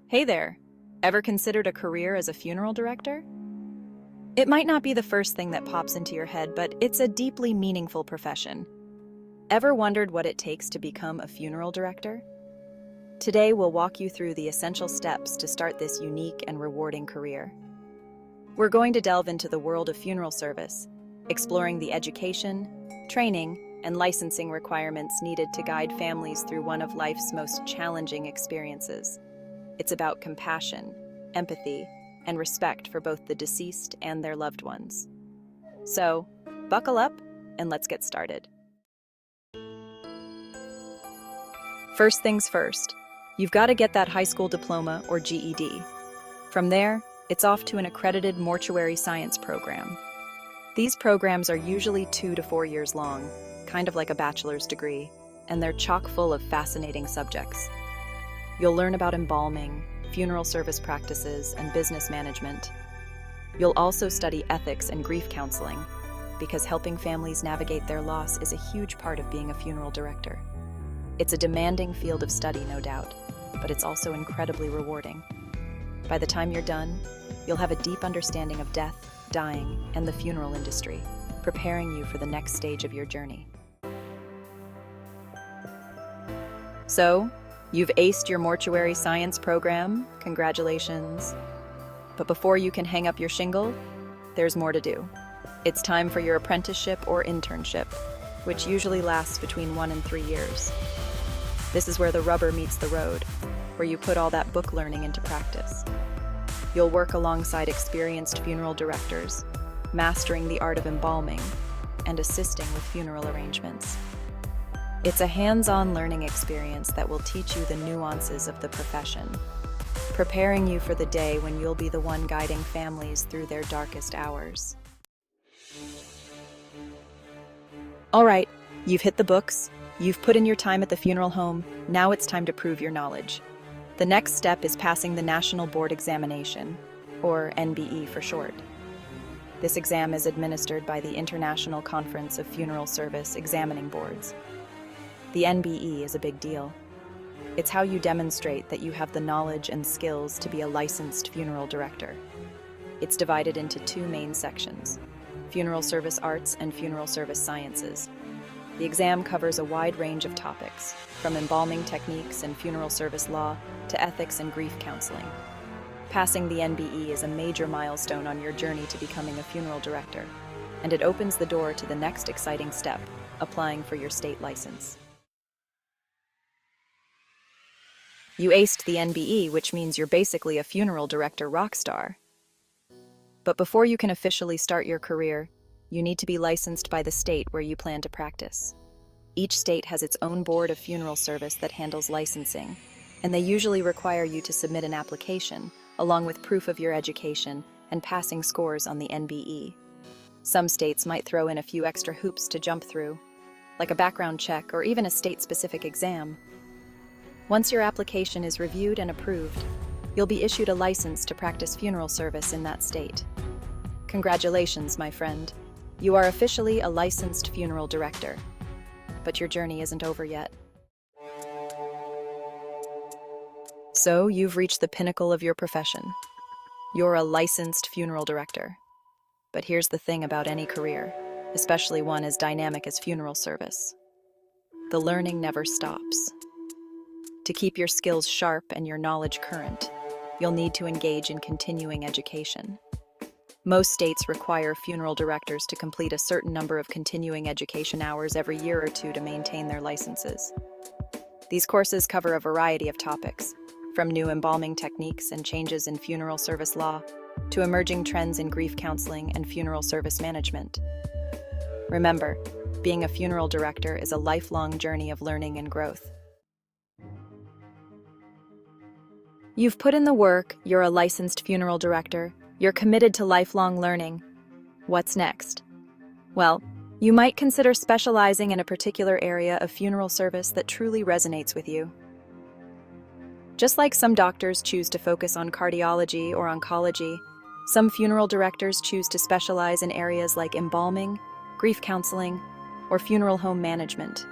Hey there! Ever considered a career as a funeral director? It might not be the first thing that pops into your head, but it's a deeply meaningful profession. Ever wondered what it takes to become a funeral director? Today, we'll walk you through the essential steps to start this unique and rewarding career. We're going to delve into the world of funeral service, exploring the education, training, and licensing requirements needed to guide families through one of life's most challenging experiences. It's about compassion, empathy, and respect for both the deceased and their loved ones. So, buckle up and let's get started. First things first, you've got to get that high school diploma or GED. From there, it's off to an accredited mortuary science program. These programs are usually 2 to 4 years long, kind of like a bachelor's degree, and they're chock full of fascinating subjects. You'll learn about embalming, funeral service practices, and business management. You'll also study ethics and grief counseling, because helping families navigate their loss is a huge part of being a funeral director. It's a demanding field of study, no doubt, but it's also incredibly rewarding. By the time you're done, you'll have a deep understanding of death, dying, and the funeral industry, preparing you for the next stage of your journey. So, you've aced your mortuary science program, congratulations. But before you can hang up your shingle, there's more to do. It's time for your apprenticeship or internship, which usually lasts between 1 and 3 years. This is where the rubber meets the road, where you put all that book learning into practice. You'll work alongside experienced funeral directors, mastering the art of embalming and assisting with funeral arrangements. It's a hands-on learning experience that will teach you the nuances of the profession, preparing you for the day when you'll be the one guiding families through their darkest hours. All right, you've hit the books, you've put in your time at the funeral home, now it's time to prove your knowledge. The next step is passing the National Board Examination, or NBE for short. This exam is administered by the International Conference of Funeral Service Examining Boards. The NBE is a big deal. It's how you demonstrate that you have the knowledge and skills to be a licensed funeral director. It's divided into 2 main sections: funeral service arts and funeral service sciences. The exam covers a wide range of topics, from embalming techniques and funeral service law to ethics and grief counseling. Passing the NBE is a major milestone on your journey to becoming a funeral director, and it opens the door to the next exciting step, applying for your state license. You aced the NBE, which means you're basically a funeral director rock star. But before you can officially start your career, you need to be licensed by the state where you plan to practice. Each state has its own board of funeral service that handles licensing, and they usually require you to submit an application, along with proof of your education and passing scores on the NBE. Some states might throw in a few extra hoops to jump through, like a background check or even a state-specific exam. Once your application is reviewed and approved, you'll be issued a license to practice funeral service in that state. Congratulations, my friend. You are officially a licensed funeral director. But your journey isn't over yet. So, you've reached the pinnacle of your profession. You're a licensed funeral director. But here's the thing about any career, especially one as dynamic as funeral service. The learning never stops. To keep your skills sharp and your knowledge current, you'll need to engage in continuing education. Most states require funeral directors to complete a certain number of continuing education hours every year or 2 to maintain their licenses. These courses cover a variety of topics, from new embalming techniques and changes in funeral service law, to emerging trends in grief counseling and funeral service management. Remember, being a funeral director is a lifelong journey of learning and growth. You've put in the work, you're a licensed funeral director, you're committed to lifelong learning. What's next? Well, you might consider specializing in a particular area of funeral service that truly resonates with you. Just like some doctors choose to focus on cardiology or oncology, some funeral directors choose to specialize in areas like embalming, grief counseling, or funeral home management.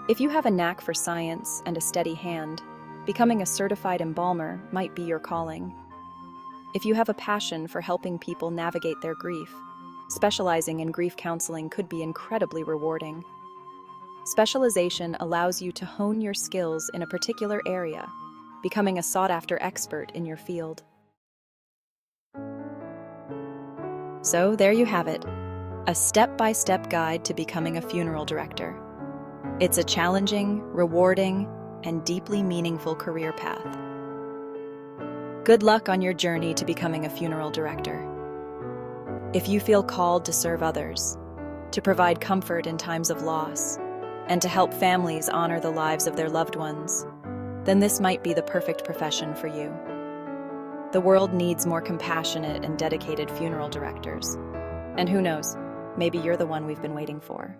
If you have a knack for science and a steady hand, becoming a certified embalmer might be your calling. If you have a passion for helping people navigate their grief, specializing in grief counseling could be incredibly rewarding. Specialization allows you to hone your skills in a particular area, becoming a sought-after expert in your field. So there you have it, a step-by-step guide to becoming a funeral director. It's a challenging, rewarding, and deeply meaningful career path. Good luck on your journey to becoming a funeral director. If you feel called to serve others, to provide comfort in times of loss, and to help families honor the lives of their loved ones, then this might be the perfect profession for you. The world needs more compassionate and dedicated funeral directors. And who knows, maybe you're the one we've been waiting for.